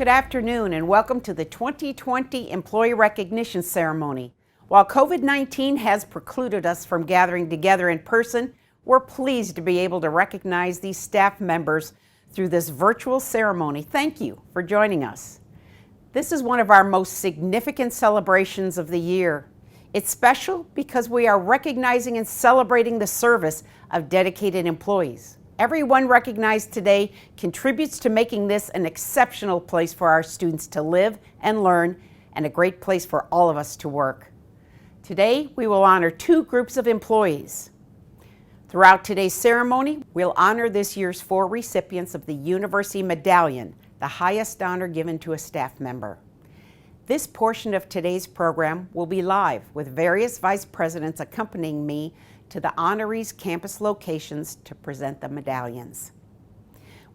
Good afternoon and welcome to the 2020 Employee Recognition Ceremony. While COVID-19 has precluded us from gathering together in person, we're pleased to be able to recognize these staff members through this virtual ceremony. Thank you for joining us. This is one of our most significant celebrations of the year. It's special because we are recognizing and celebrating the service of dedicated employees. Everyone recognized today contributes to making this an exceptional place for our students to live and learn, and a great place for all of us to work. Today, we will honor two groups of employees. Throughout today's ceremony, we'll honor this year's 4 recipients of the University Medallion, the highest honor given to a staff member. This portion of today's program will be live, with various vice presidents accompanying me to the honorees' campus locations to present the medallions.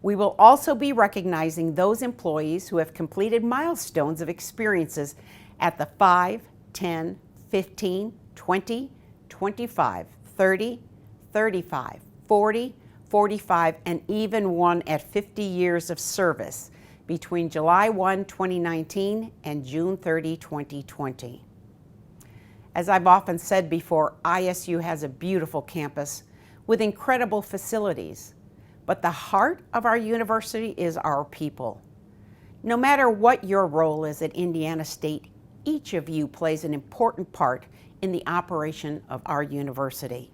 We will also be recognizing those employees who have completed milestones of experiences at the 5, 10, 15, 20, 25, 30, 35, 40, 45, and even one at 50 years of service between July 1, 2019 and June 30, 2020. As I've often said before, ISU has a beautiful campus with incredible facilities, but the heart of our university is our people. No matter what your role is at Indiana State, each of you plays an important part in the operation of our university.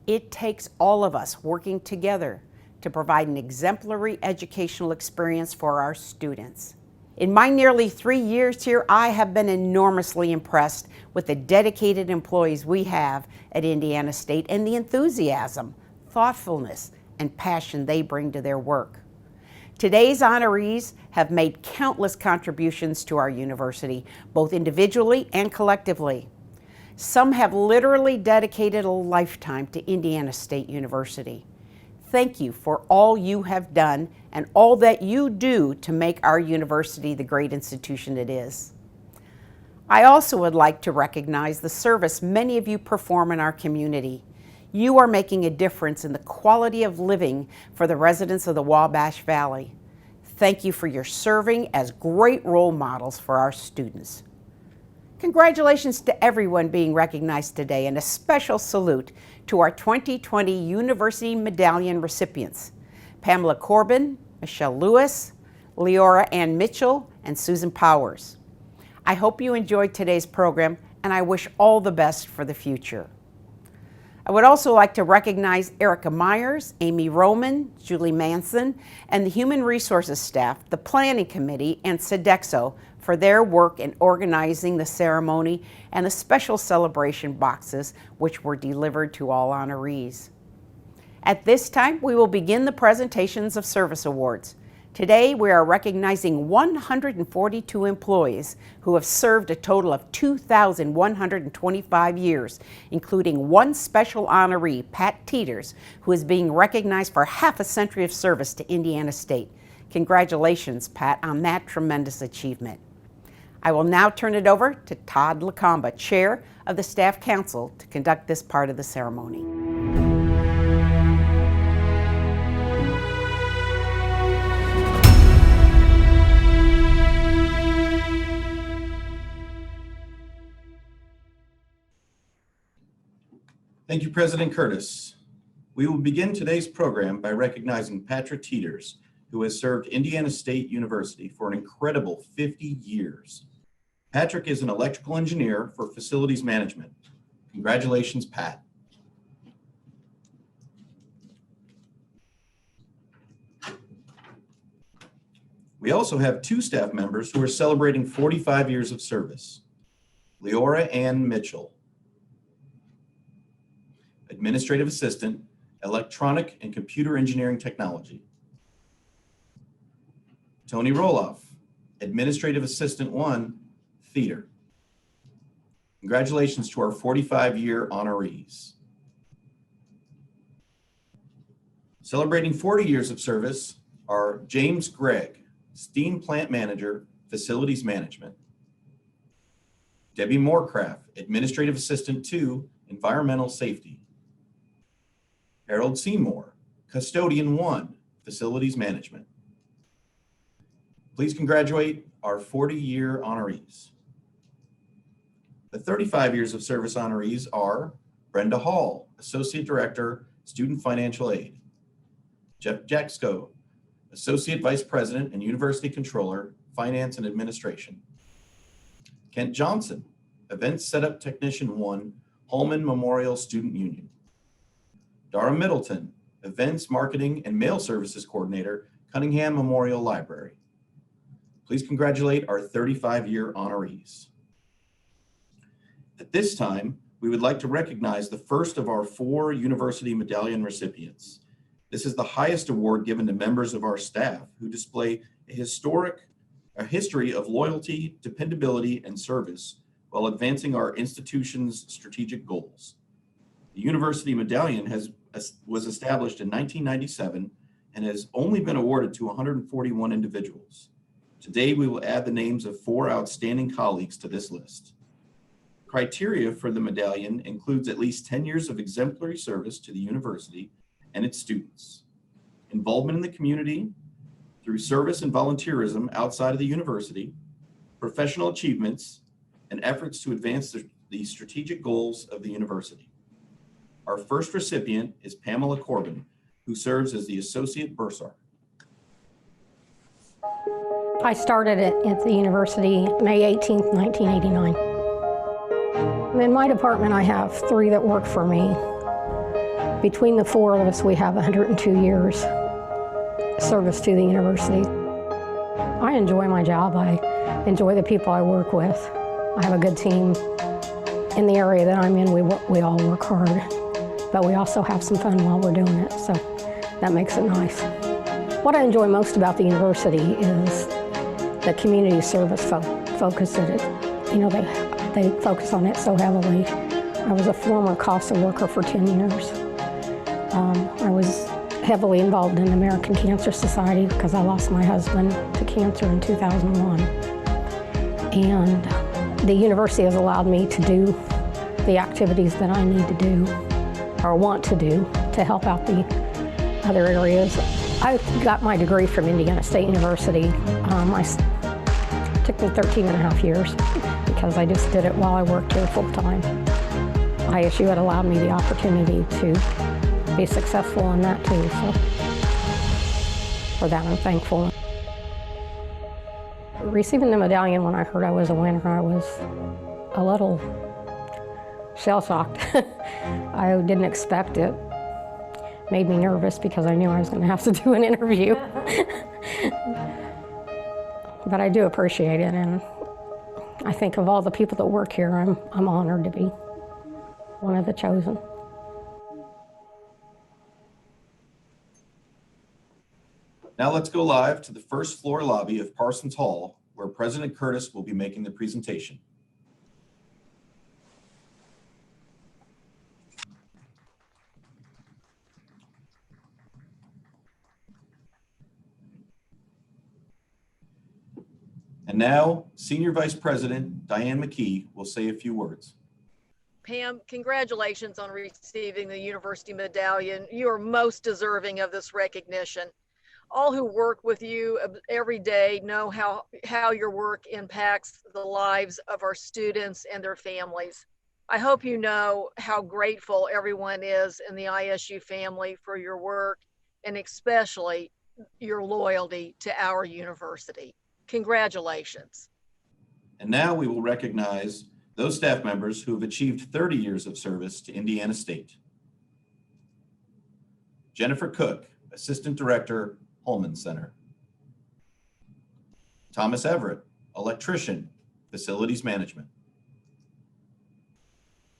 It takes all of us working together to provide an exemplary educational experience for our students. In my nearly 3 years here, I have been enormously impressed with the dedicated employees we have at Indiana State and the enthusiasm, thoughtfulness, and passion they bring to their work. Today's honorees have made countless contributions to our university, both individually and collectively. Some have literally dedicated a lifetime to Indiana State University. Thank you for all you have done and all that you do to make our university the great institution it is. I also would like to recognize the service many of you perform in our community. You are making a difference in the quality of living for the residents of the Wabash Valley. Thank you for your serving as great role models for our students. Congratulations to everyone being recognized today, and a special salute to our 2020 University Medallion recipients, Pamela Corbin, Michelle Lewis, Leora Ann Mitchell, and Susan Powers. I hope you enjoyed today's program, and I wish all the best for the future. I would also like to recognize Erica Myers, Amy Roman, Julie Manson, and the Human Resources staff, the Planning Committee, and Sodexo for their work in organizing the ceremony and the special celebration boxes which were delivered to all honorees. At this time, we will begin the presentations of service awards. Today, we are recognizing 142 employees who have served a total of 2,125 years, including one special honoree, Pat Teeters, who is being recognized for half a century of service to Indiana State. Congratulations, Pat, on that tremendous achievement. I will now turn it over to Todd Lacomba, Chair of the Staff Council, to conduct this part of the ceremony. Thank you, President Curtis. We will begin today's program by recognizing Patrick Teeters, who has served Indiana State University for an incredible 50 years. Patrick is an electrical engineer for facilities management. Congratulations, Pat. We also have 2 staff members who are celebrating 45 years of service. Leora Ann Mitchell, Administrative Assistant, Electronic and Computer Engineering Technology. Tony Roloff, Administrative Assistant 1, Theater. Congratulations to our 45-year honorees. Celebrating 40 years of service are James Gregg, Steam Plant Manager, Facilities Management. Debbie Moorcraft, Administrative Assistant 2, Environmental Safety. Harold Seymour, Custodian 1, Facilities Management. Please congratulate our 40-year honorees. The 35 years of service honorees are Brenda Hall, Associate Director, Student Financial Aid; Jeff Jaxko, Associate Vice President and University Controller, Finance and Administration; Kent Johnson, Events Setup Technician 1, Holman Memorial Student Union; Dara Middleton, Events Marketing and Mail Services Coordinator, Cunningham Memorial Library. Please congratulate our 35-year honorees. At this time, we would like to recognize the first of our 4 University Medallion recipients. This is the highest award given to members of our staff who display a history of loyalty, dependability, and service while advancing our institution's strategic goals. The University Medallion was established in 1997 and has only been awarded to 141 individuals. Today, we will add the names of 4 outstanding colleagues to this list. Criteria for the medallion includes at least 10 years of exemplary service to the university and its students, involvement in the community through service and volunteerism outside of the university, professional achievements, and efforts to advance the strategic goals of the university. Our first recipient is Pamela Corbin, who serves as the Associate Bursar. I started at the university May 18th, 1989. In my department, I have 3 that work for me. Between the 4 of us, we have 102 years service to the university. I enjoy my job. I enjoy the people I work with. I have a good team. In the area that I'm in, we all work hard, but we also have some fun while we're doing it, so that makes it nice. What I enjoy most about the university is the community service focus that it, they focus on it so heavily. I was a former CASA worker for 10 years. I was heavily involved in the American Cancer Society because I lost my husband to cancer in 2001. And the university has allowed me to do the activities that I need to do or want to do to help out the other areas. I got my degree from Indiana State University. It took me 13 and a half years because I just did it while I worked here full time. ISU had allowed me the opportunity to be successful in that too, so for that I'm thankful. Receiving the medallion when I heard I was a winner, I was a little shell-shocked. I didn't expect it. Made me nervous because I knew I was going to have to do an interview. But I do appreciate it, and I think of all the people that work here, I'm honored to be one of the chosen. Now let's go live to the first floor lobby of Parsons Hall, where President Curtis will be making the presentation. And now, Senior Vice President Diane McKee will say a few words. Pam, congratulations on receiving the University Medallion. You are most deserving of this recognition. All who work with you every day know how your work impacts the lives of our students and their families. I hope you know how grateful everyone is in the ISU family for your work and especially your loyalty to our university. Congratulations. And now we will recognize those staff members who have achieved 30 years of service to Indiana State. Jennifer Cook, Assistant Director, Holman Center. Thomas Everett, Electrician, Facilities Management.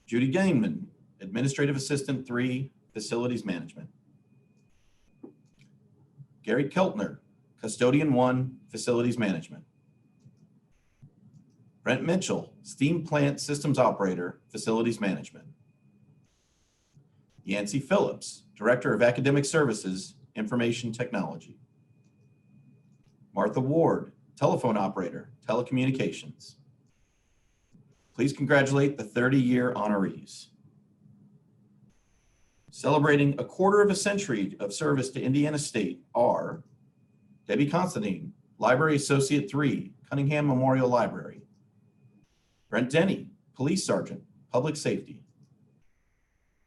Judy Gainman, Administrative Assistant 3, Facilities Management. Gary Keltner, Custodian 1, Facilities Management. Brent Mitchell, Steam Plant Systems Operator, Facilities Management. Yancey Phillips, Director of Academic Services, Information Technology. Martha Ward, Telephone Operator, Telecommunications. Please congratulate the 30-year honorees. Celebrating a quarter of a century of service to Indiana State are Debbie Constantine, Library Associate 3, Cunningham Memorial Library. Brent Denny, Police Sergeant, Public Safety.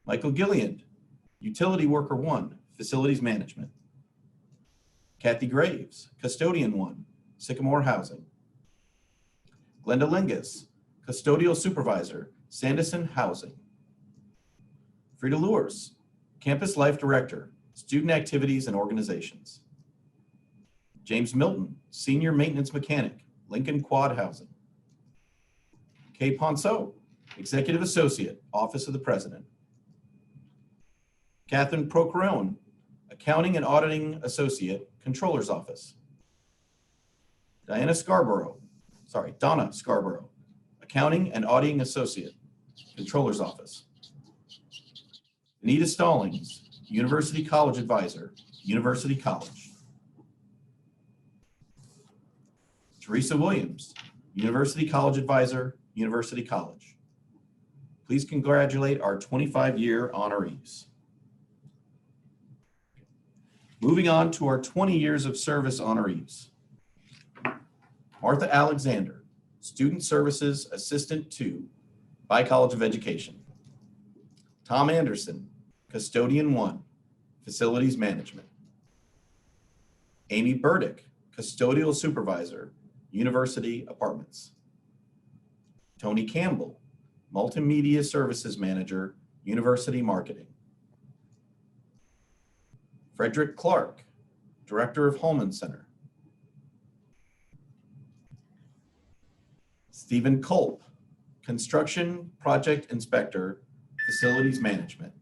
Michael Gilliand, Utility Worker 1, Facilities Management. Kathy Graves, Custodian 1, Sycamore Housing. Glenda Lingus, Custodial Supervisor, Sanderson Housing. Frida Lewis, Campus Life Director, Student Activities and Organizations. James Milton, Senior Maintenance Mechanic, Lincoln Quad Housing. Kay Ponceau, Executive Associate, Office of the President. Catherine Procarone, Accounting and Auditing Associate, Controller's Office. Donna Scarborough, Accounting and Auditing Associate, Controller's Office. Anita Stallings, University College Advisor, University College. Teresa Williams, University College Advisor, University College. Please congratulate our 25-year honorees. Moving on to our 20 years of service honorees. Martha Alexander, Student Services Assistant 2, by College of Education. Tom Anderson, Custodian 1, Facilities Management. Amy Burdick, Custodial Supervisor, University Apartments. Tony Campbell, Multimedia Services Manager, University Marketing. Frederick Clark, Director of Holman Center. Stephen Culp, Construction Project Inspector, Facilities Management.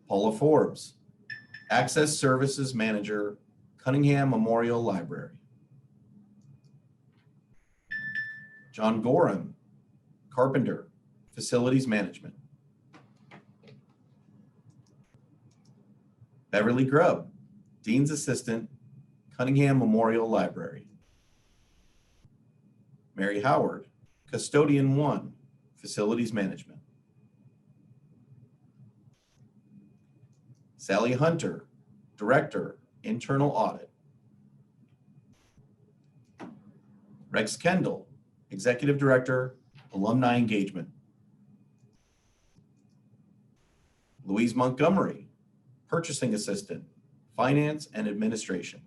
Paula Forbes, Access Services Manager, Cunningham Memorial Library. John Gorham, Carpenter, Facilities Management. Beverly Grubb, Dean's Assistant, Cunningham Memorial Library. Mary Howard, Custodian 1, Facilities Management. Sally Hunter, Director, Internal Audit. Rex Kendall, Executive Director, Alumni Engagement. Louise Montgomery, Purchasing Assistant, Finance and Administration.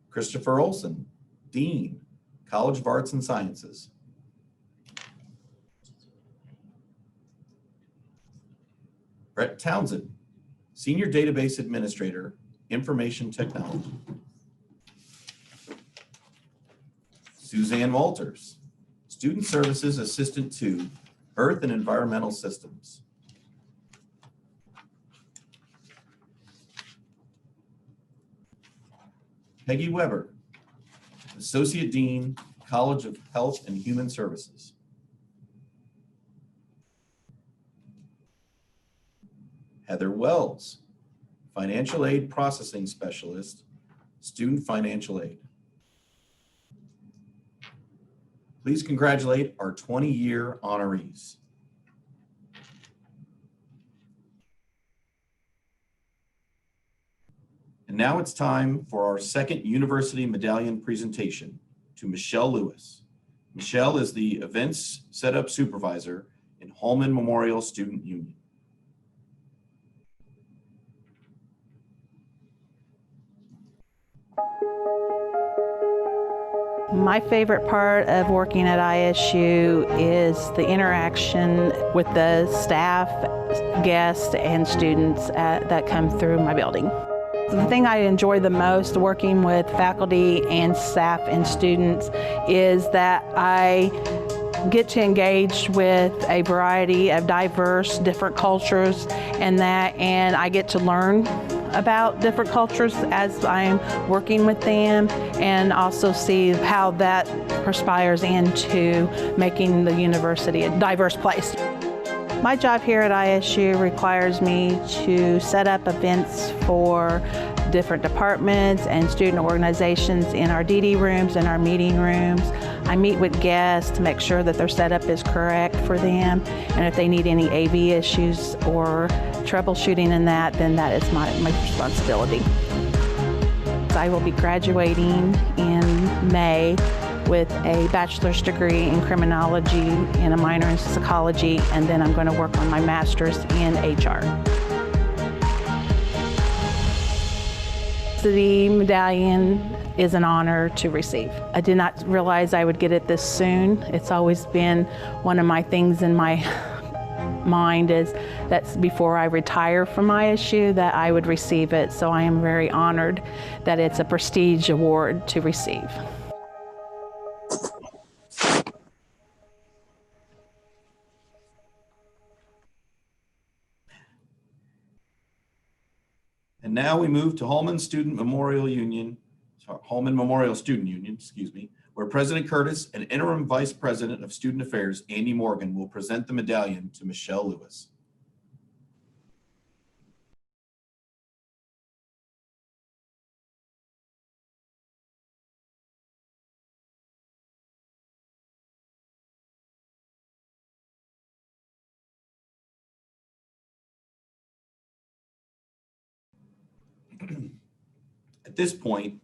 Christopher Olson, Dean, College of Arts and Sciences. Brett Townsend, Senior Database Administrator, Information Technology. Suzanne Walters, Student Services Assistant 2, Earth and Environmental Systems. Peggy Weber, Associate Dean, College of Health and Human Services. Heather Wells, Financial Aid Processing Specialist, Student Financial Aid. Please congratulate our 20-year honorees. And now it's time for our second University Medallion presentation to Michelle Lewis. Michelle is the Events Setup Supervisor in Holman Memorial Student Union. My favorite part of working at ISU is the interaction with the staff, guests, and students that come through my building. The thing I enjoy the most working with faculty and staff and students is that I get to engage with a variety of diverse, different cultures and I get to learn about different cultures as I'm working with them and also see how that perspires into making the university a diverse place. My job here at ISU requires me to set up events for different departments and student organizations in our DD rooms and our meeting rooms. I meet with guests to make sure that their setup is correct for them, and if they need any AV issues or troubleshooting in that, then that is my responsibility. I will be graduating in May with a bachelor's degree in criminology and a minor in psychology, and then I'm going to work on my master's in HR. The medallion is an honor to receive. I did not realize I would get it this soon. It's always been one of my things in my mind is that's before I retire from ISU that I would receive it. So I am very honored that it's a prestige award to receive. And now we move to Holman Memorial Student Union, where President Curtis and Interim Vice President of Student Affairs, Andy Morgan, will present the medallion to Michelle Lewis. At this point,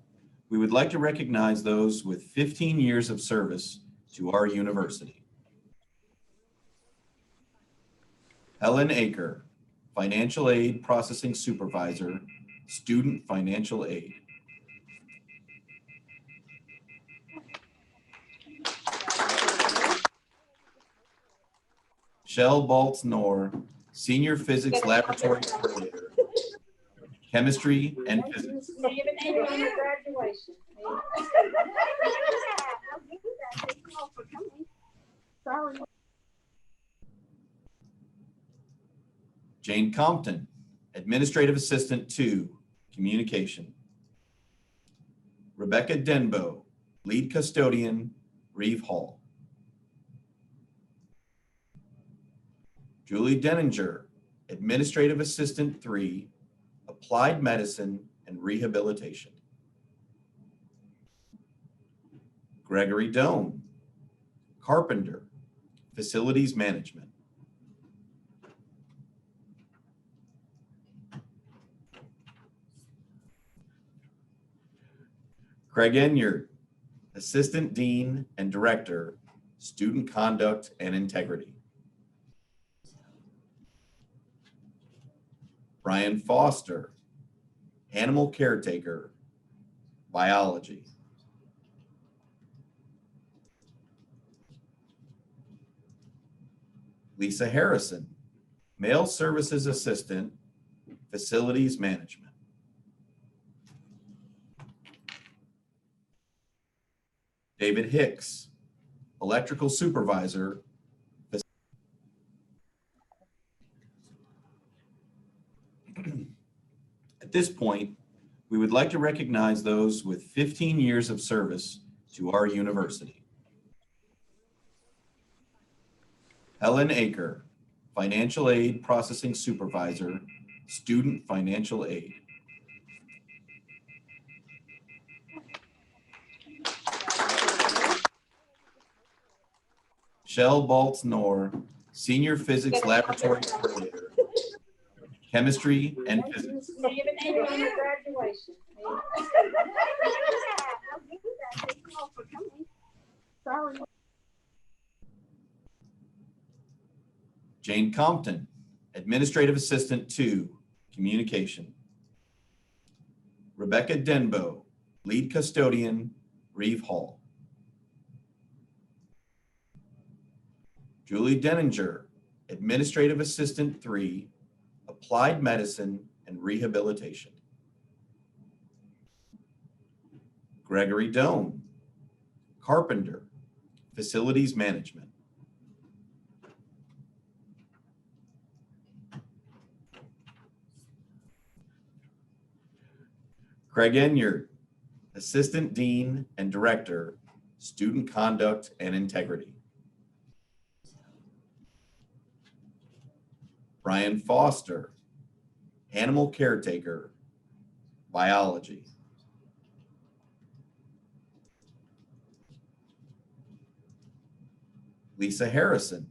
we would like to recognize those with 15 years of service to our university. Helen Aker, Financial Aid Processing Supervisor, Student Financial Aid. Michelle Baltz-Knorr, Senior Physics Laboratory Coordinator, Chemistry and Physics. Jane Compton, Administrative Assistant 2, Communication. Rebecca Denbo, Lead Custodian, Reeve Hall. Julie Denninger, Administrative Assistant 3, Applied Medicine and Rehabilitation. Gregory Doan, Carpenter, Facilities Management. Craig Enyard, Assistant Dean and Director, Student Conduct and Integrity. Brian Foster, Animal Caretaker, Biology. Lisa Harrison, Mail Services Assistant, Facilities Management. David Hicks, Electrical Supervisor. At this point, we would like to recognize those with 15 years of service to our university. Helen Aker, Financial Aid Processing Supervisor, Student Financial Aid. Michelle Baltz-Knorr, Senior Physics Laboratory Coordinator, Chemistry and Physics. Jane Compton, Administrative Assistant 2, Communication. Rebecca Denbo, Lead Custodian, Reeve Hall. Julie Denninger, Administrative Assistant 3, Applied Medicine and Rehabilitation. Gregory Doan, Carpenter, Facilities Management. Craig Enyard, Assistant Dean and Director, Student Conduct and Integrity. Brian Foster, Animal Caretaker, Biology. Lisa Harrison,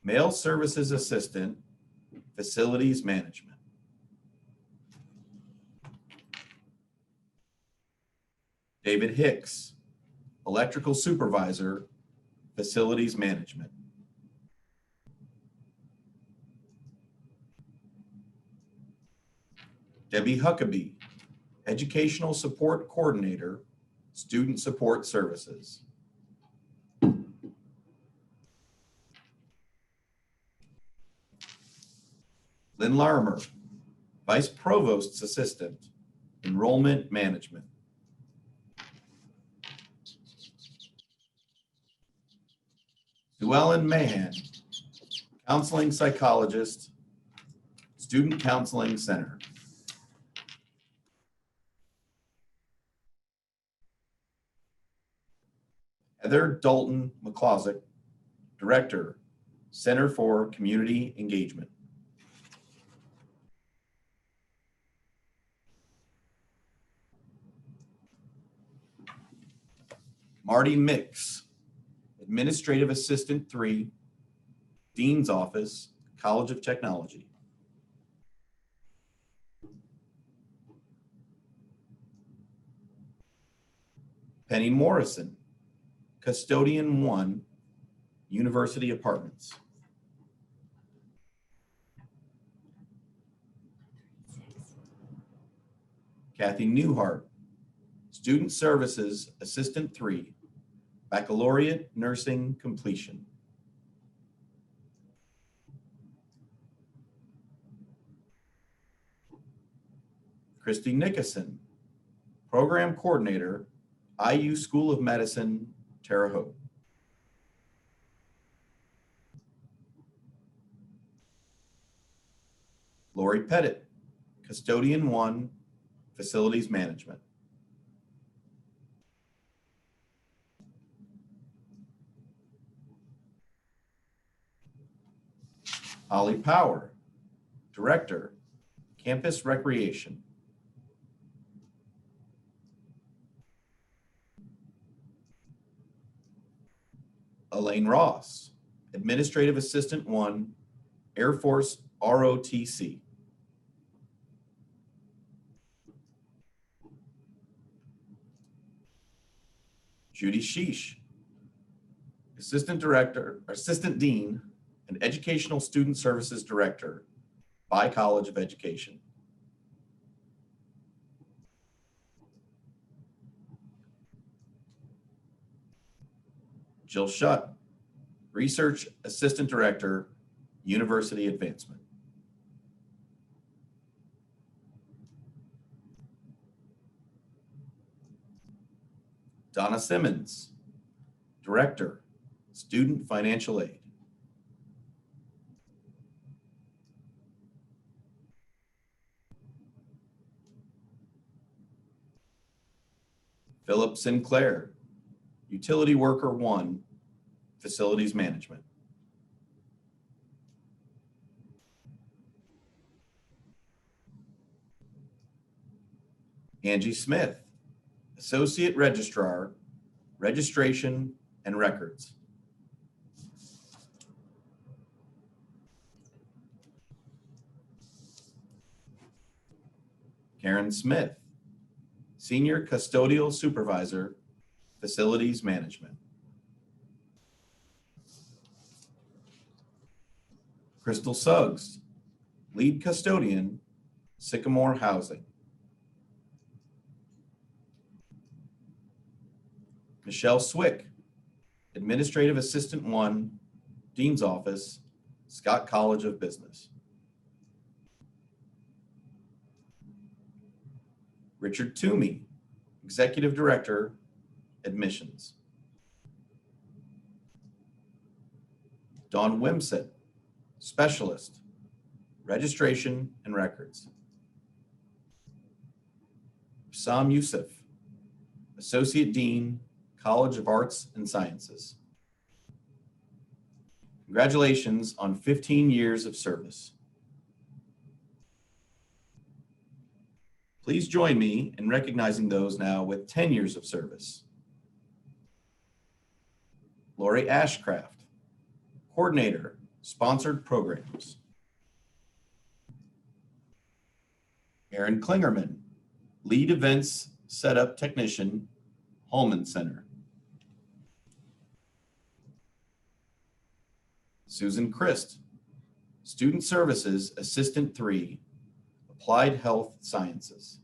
Mail Services Assistant, Facilities Management. David Hicks, Electrical Supervisor, Facilities Management. Debbie Huckabee, Educational Support Coordinator, Student Support Services. Lynn Larimer, Vice Provost's Assistant, Enrollment Management. Sue Ellen Mahan, Counseling Psychologist, Student Counseling Center. Heather Dalton McCloskey, Director, Center for Community Engagement. Marty Mix, Administrative Assistant 3, Dean's Office, College of Technology. Penny Morrison, Custodian 1, University Apartments. Kathy Newhart, Student Services Assistant 3, Baccalaureate Nursing Completion. Christy Nickerson, Program Coordinator, IU School of Medicine, Terre Haute. Lori Pettit, Custodian 1, Facilities Management. Holly Power, Director, Campus Recreation. Elaine Ross, Administrative Assistant 1, Air Force ROTC. Judy Sheesh, Assistant Dean, and Educational Student Services Director, by College of Education. Jill Shutt, Research Assistant Director, University Advancement. Donna Simmons, Director, Student Financial Aid. Philip Sinclair, Utility Worker 1, Facilities Management. Angie Smith, Associate Registrar, Registration and Records. Karen Smith, Senior Custodial Supervisor, Facilities Management. Crystal Suggs, Lead Custodian, Sycamore Housing. Michelle Swick, Administrative Assistant 1, Dean's Office, Scott College of Business. Richard Toomey, Executive Director, Admissions. Dawn Wimsett, Specialist, Registration and Records. Sam Youssef, Associate Dean, College of Arts and Sciences. Congratulations on 15 years of service. Please join me in recognizing those now with 10 years of service. Lori Ashcraft, Coordinator, Sponsored Programs. Aaron Klingerman, Lead Events Setup Technician, Holman Center. Susan Christ, Student Services Assistant 3, Applied Health Sciences.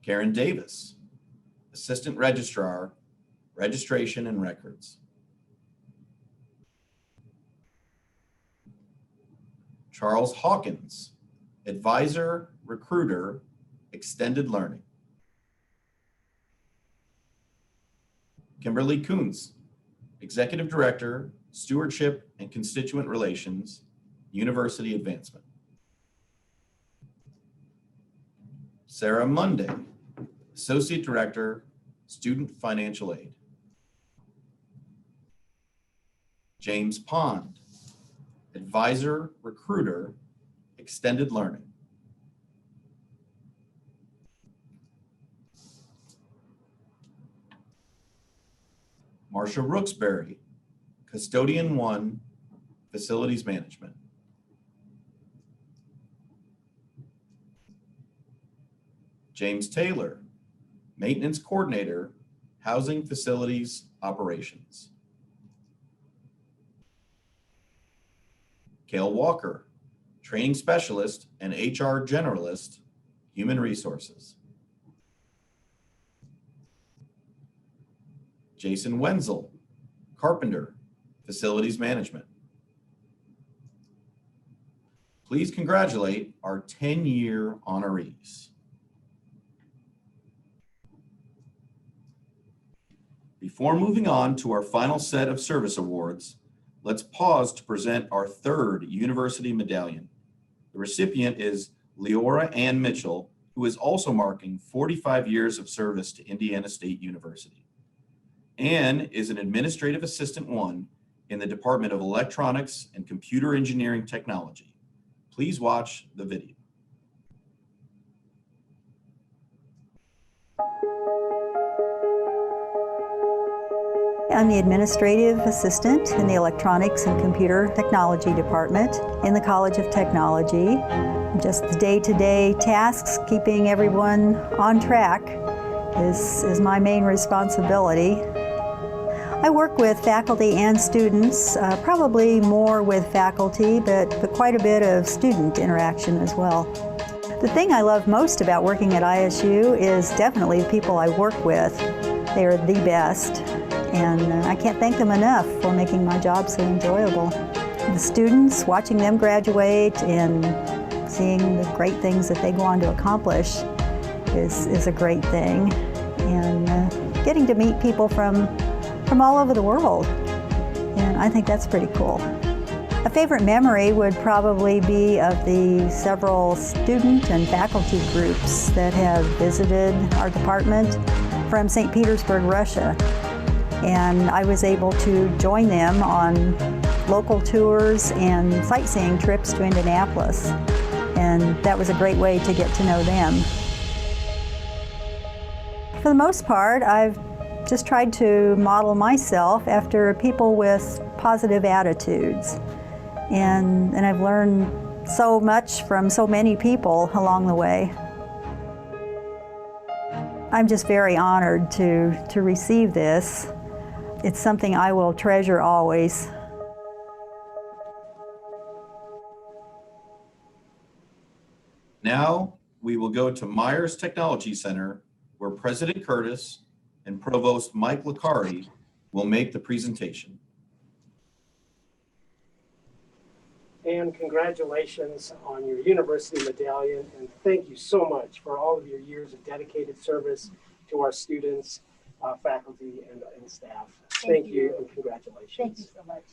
Karen Davis, Assistant Registrar, Registration and Records. Charles Hawkins, Advisor, Recruiter, Extended Learning. Kimberly Kuntz, Executive Director, Stewardship and Constituent Relations, University Advancement. Sarah Monday, Associate Director, Student Financial Aid. James Pond, Advisor, Recruiter, Extended Learning. Marsha Rooksbury, Custodian 1, Facilities Management. James Taylor, Maintenance Coordinator, Housing Facilities Operations. Cale Walker, Training Specialist and HR Generalist, Human Resources. Jason Wenzel, Carpenter, Facilities Management. Please congratulate our 10-year honorees. Before moving on to our final set of service awards, let's pause to present our third university medallion. The recipient is Leora Ann Mitchell, who is also marking 45 years of service to Indiana State University. Ann is an Administrative Assistant 1 in the Department of Electronics and Computer Engineering Technology. Please watch the video. I'm the administrative assistant in the Electronics and Computer Technology Department in the College of Technology. Just the day-to-day tasks, keeping everyone on track is my main responsibility. I work with faculty and students, probably more with faculty, but quite a bit of student interaction as well. The thing I love most about working at ISU is definitely the people I work with. They are the best, and I can't thank them enough for making my job so enjoyable. The students, watching them graduate and seeing the great things that they go on to accomplish is a great thing. And getting to meet people from all over the world, and I think that's pretty cool. A favorite memory would probably be of the several student and faculty groups that have visited our department from St. Petersburg, Russia. And I was able to join them on local tours and sightseeing trips to Indianapolis. And that was a great way to get to know them. For the most part, I've just tried to model myself after people with positive attitudes. And I've learned so much from so many people along the way. I'm just very honored to receive this. It's something I will treasure always. Now we will go to Myers Technology Center, where President Curtis and Provost Mike Licari will make the presentation. And congratulations on your university medallion, and thank you so much for all of your years of dedicated service to our students, faculty, and staff. Thank you and congratulations. Thank you so much.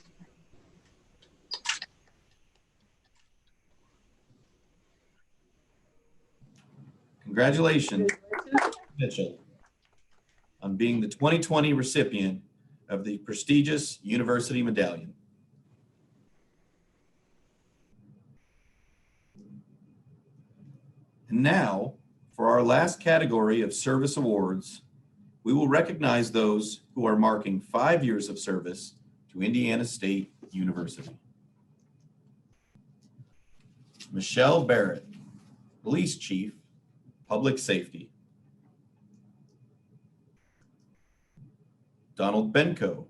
Congratulations, Mitchell, on being the 2020 recipient of the prestigious University Medallion. And now, for our last category of service awards, we will recognize those who are marking 5 years of service to Indiana State University. Michelle Barrett, Police Chief, Public Safety. Donald Benko,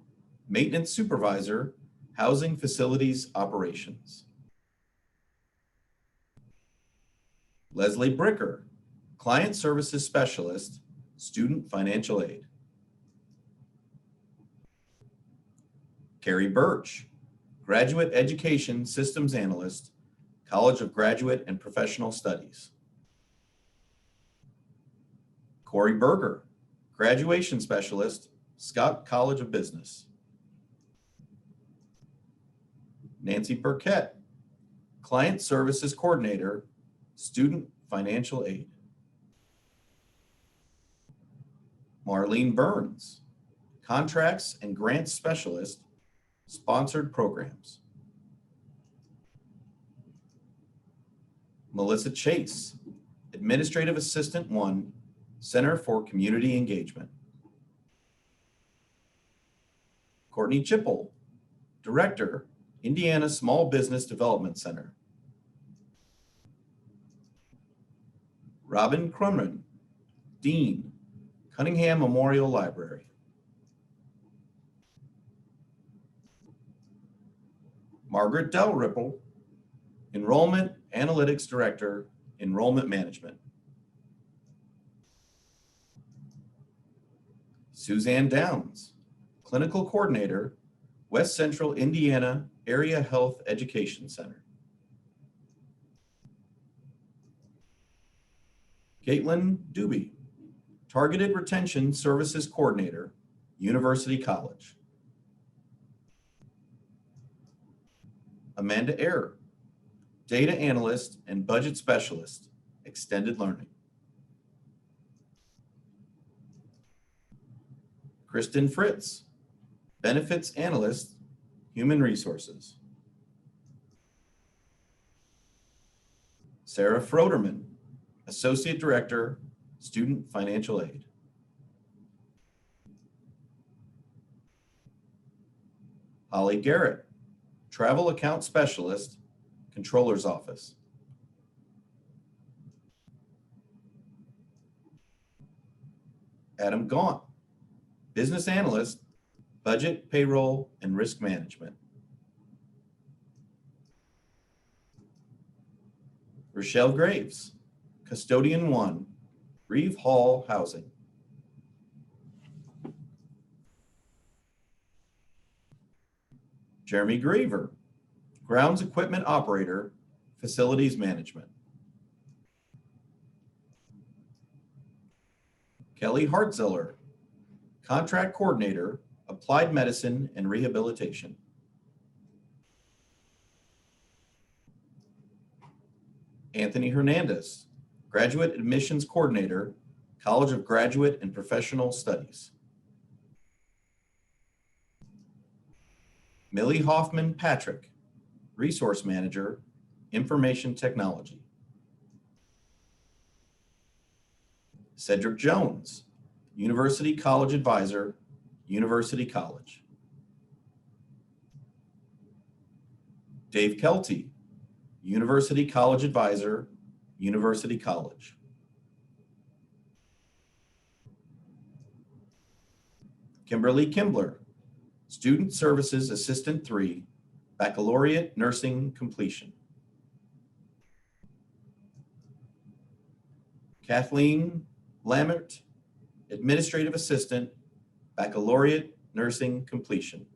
Maintenance Supervisor, Housing Facilities Operations. Leslie Bricker, Client Services Specialist, Student Financial Aid. Carrie Birch, Graduate Education Systems Analyst, College of Graduate and Professional Studies. Corey Berger, Graduation Specialist, Scott College of Business. Nancy Burkett, Client Services Coordinator, Student Financial Aid. Marlene Burns, Contracts and Grants Specialist, Sponsored Programs. Melissa Chase, Administrative Assistant 1, Center for Community Engagement. Courtney Chipple, Director, Indiana Small Business Development Center. Robin Crumrin, Dean, Cunningham Memorial Library. Margaret Dalrymple, Enrollment Analytics Director, Enrollment Management. Suzanne Downs, Clinical Coordinator, West Central Indiana Area Health Education Center. Caitlin Doobie, Targeted Retention Services Coordinator, University College. Amanda Eyre, Data Analyst and Budget Specialist, Extended Learning. Kristen Fritz, Benefits Analyst, Human Resources. Sarah Froderman, Associate Director, Student Financial Aid. Holly Garrett, Travel Account Specialist, Controller's Office. Adam Gaunt, Business Analyst, Budget, Payroll, and Risk Management. Rochelle Graves, Custodian 1, Reeve Hall Housing. Jeremy Graver, Grounds Equipment Operator, Facilities Management. Kelly Hartzeller, Contract Coordinator, Applied Medicine and Rehabilitation. Anthony Hernandez, Graduate Admissions Coordinator, College of Graduate and Professional Studies. Millie Hoffman Patrick, Resource Manager, Information Technology. Cedric Jones, University College Advisor, University College. Dave Kelty, University College Advisor, University College. Kimberly Kimbler, Student Services Assistant 3, Baccalaureate Nursing Completion. Kathleen Lammert, Administrative Assistant, Baccalaureate Nursing Completion.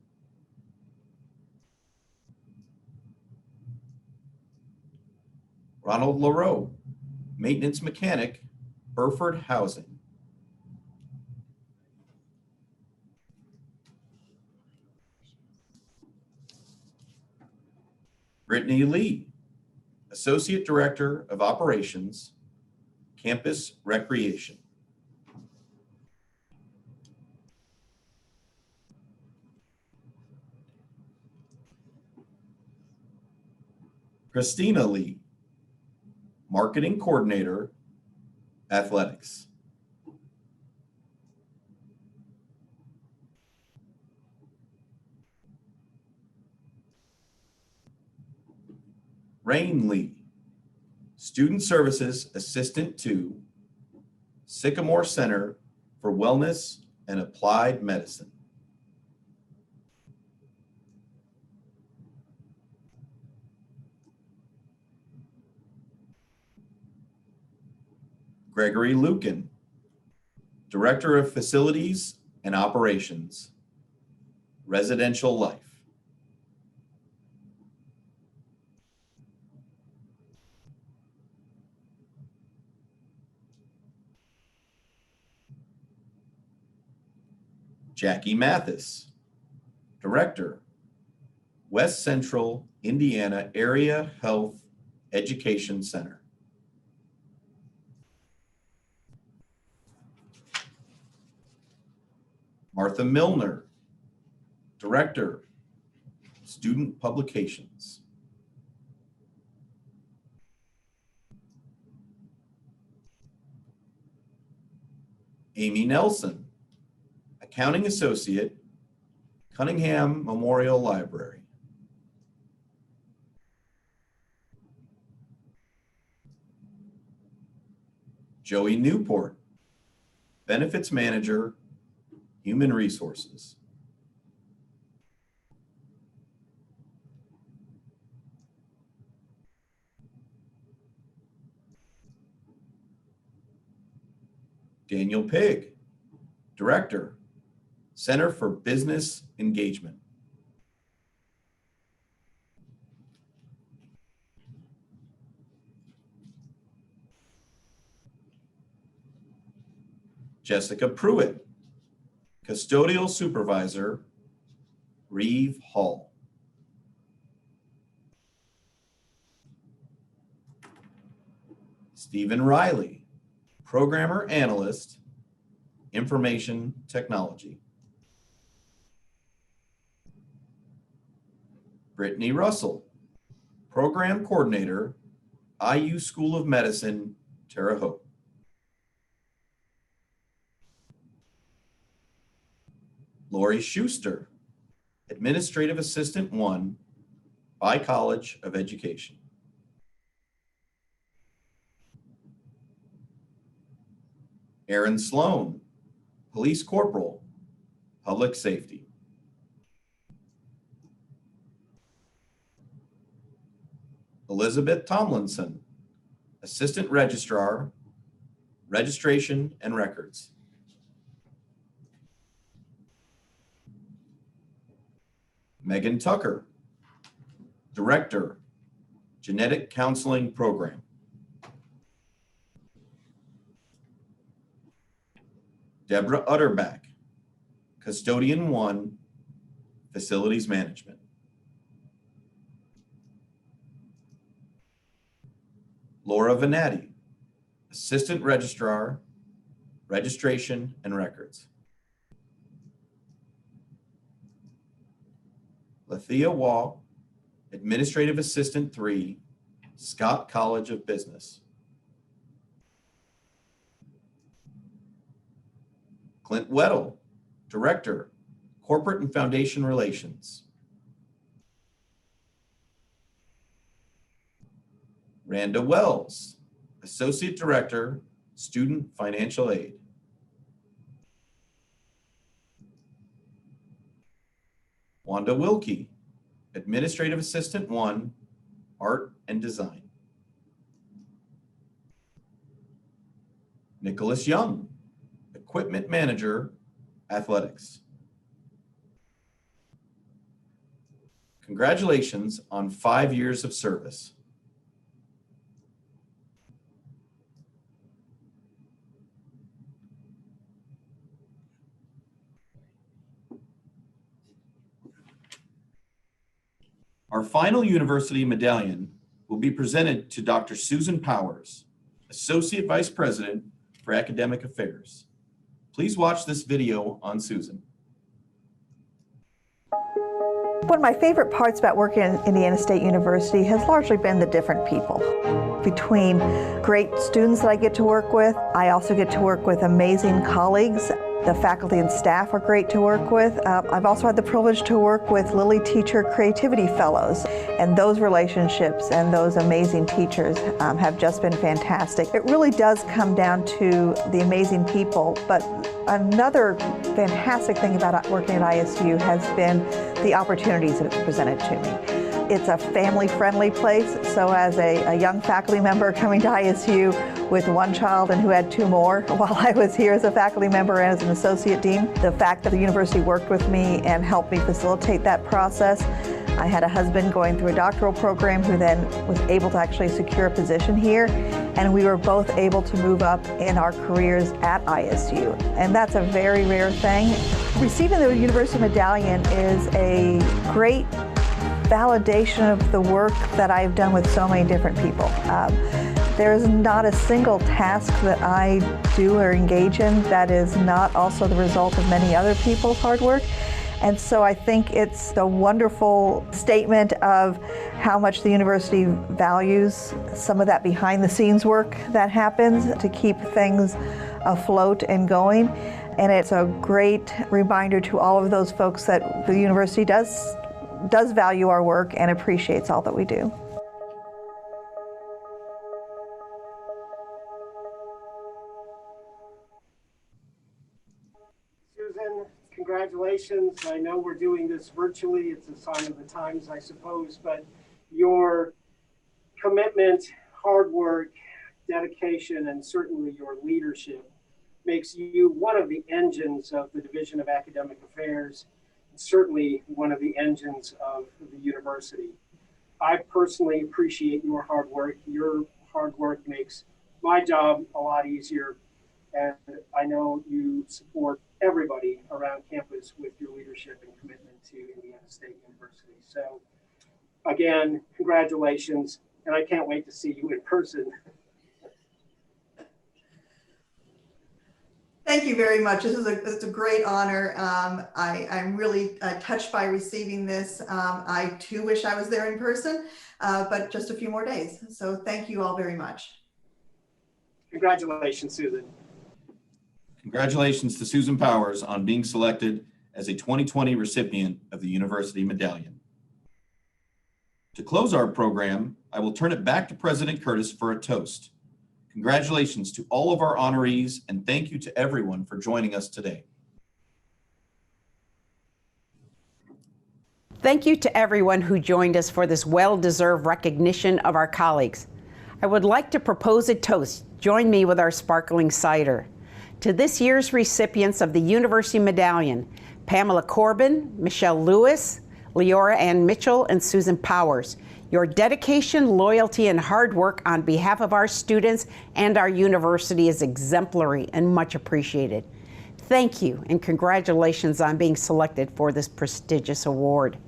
Ronald LaRoe, Maintenance Mechanic, Burford Housing. Brittany Lee, Associate Director of Operations, Campus Recreation. Christina Lee, Marketing Coordinator, Athletics. Rain Lee, Student Services Assistant 2, Sycamore Center for Wellness and Applied Medicine. Gregory Lukin, Director of Facilities and Operations, Residential Life. Jackie Mathis, Director, West Central Indiana Area Health Education Center. Martha Milner, Director, Student Publications. Amy Nelson, Accounting Associate, Cunningham Memorial Library. Joey Newport, Benefits Manager, Human Resources. Daniel Pigg, Director, Center for Business Engagement. Jessica Pruitt, Custodial Supervisor, Reeve Hall. Stephen Riley, Programmer Analyst, Information Technology. Brittany Russell, Program Coordinator, IU School of Medicine, Terre Haute. Lori Schuster, Administrative Assistant 1, by College of Education. Aaron Sloan, Police Corporal, Public Safety. Elizabeth Tomlinson, Assistant Registrar, Registration and Records. Megan Tucker, Director, Genetic Counseling Program. Deborah Utterback, Custodian 1, Facilities Management. Laura Venatti, Assistant Registrar, Registration and Records. Lathea Waugh, Administrative Assistant 3, Scott College of Business. Clint Weddle, Director, Corporate and Foundation Relations. Randa Wells, Associate Director, Student Financial Aid. Wanda Wilkie, Administrative Assistant 1, Art and Design. Nicholas Young, Equipment Manager, Athletics. Congratulations on 5 years of service. Our final university medallion will be presented to Dr. Susan Powers, Associate Vice President for Academic Affairs. Please watch this video on Susan. One of my favorite parts about working at Indiana State University has largely been the different people. Between great students that I get to work with, I also get to work with amazing colleagues. The faculty and staff are great to work with. I've also had the privilege to work with Lilly Teacher Creativity Fellows, and those relationships and those amazing teachers have just been fantastic. It really does come down to the amazing people, but another fantastic thing about working at ISU has been the opportunities that it's presented to me. It's a family-friendly place, so as a young faculty member coming to ISU with one child and who had two more while I was here as a faculty member and as an associate dean, the fact that the university worked with me and helped me facilitate that process. I had a husband going through a doctoral program who then was able to actually secure a position here, and we were both able to move up in our careers at ISU, and that's a very rare thing. Receiving the University Medallion is a great validation of the work that I've done with so many different people. There's not a single task that I do or engage in that is not also the result of many other people's hard work. And so I think it's a wonderful statement of how much the university values some of that behind the scenes work that happens to keep things afloat and going. And it's a great reminder to all of those folks that the university does value our work and appreciates all that we do. Susan, congratulations. I know we're doing this virtually. It's a sign of the times, I suppose, but your commitment, hard work, dedication, and certainly your leadership makes you one of the engines of the Division of Academic Affairs, certainly one of the engines of the university. I personally appreciate your hard work. Your hard work makes my job a lot easier, and I know you support everybody around campus with your leadership and commitment to Indiana State University. So again, congratulations, and I can't wait to see you in person. Thank you very much. It's a great honor. I'm really touched by receiving this. I too wish I was there in person, but just a few more days. So thank you all very much. Congratulations, Susan. Congratulations to Susan Powers on being selected as a 2020 recipient of the University Medallion. To close our program, I will turn it back to President Curtis for a toast. Congratulations to all of our honorees, and thank you to everyone for joining us today. Thank you to everyone who joined us for this well-deserved recognition of our colleagues. I would like to propose a toast. Join me with our sparkling cider. To this year's recipients of the University Medallion, Pamela Corbin, Michelle Lewis, Leora Ann Mitchell, and Susan Powers. Your dedication, loyalty, and hard work on behalf of our students and our university is exemplary and much appreciated. Thank you, and congratulations on being selected for this prestigious award.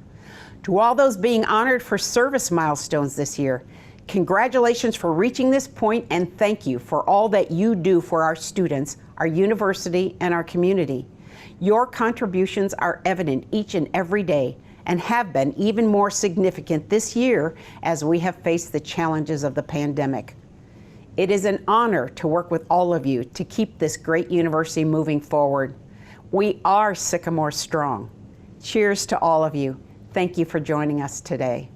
To all those being honored for service milestones this year, congratulations for reaching this point, and thank you for all that you do for our students, our university, and our community. Your contributions are evident each and every day, and have been even more significant this year as we have faced the challenges of the pandemic. It is an honor to work with all of you to keep this great university moving forward. We are Sycamore Strong. Cheers to all of you. Thank you for joining us today.